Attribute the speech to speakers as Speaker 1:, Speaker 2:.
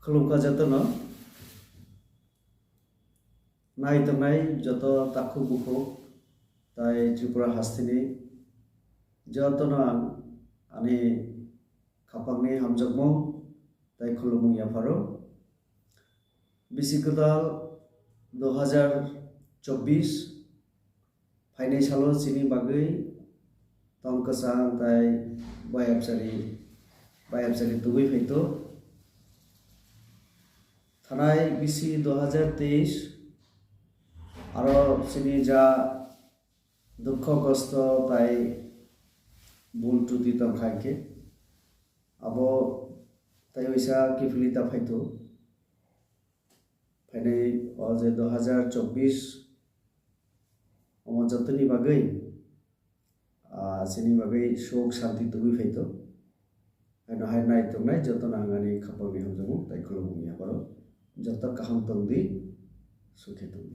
Speaker 1: खुलुमखा जतनो नायतंनाय जत ताखु बुखु ताई त्रिपुरा हास्तिनि जतनो आनि खापांनि हामजोगमु ताई खुलुमु याफारो बिसिगदाल 2024 फाइनाय सालो सिनि बागै तंकसां ताई बायाबसारि दुबै फैतो थानाय बिसि 2023 आरो सिनि जा दुख कष्ट ताई भूल त्रुटि तंखाइके आबो ताई वैसा किफिलिता फैतो फाइनाय अजे 2024 अमन जतनि बागै सिनि बागै शोक शांति दुबै फैतो आइनो हाय नायतंनाय जतन आंगानि खापांनि हामजोगमु ताई खुलुमु याफारो जत काहाम तंदि सुखी तंदि।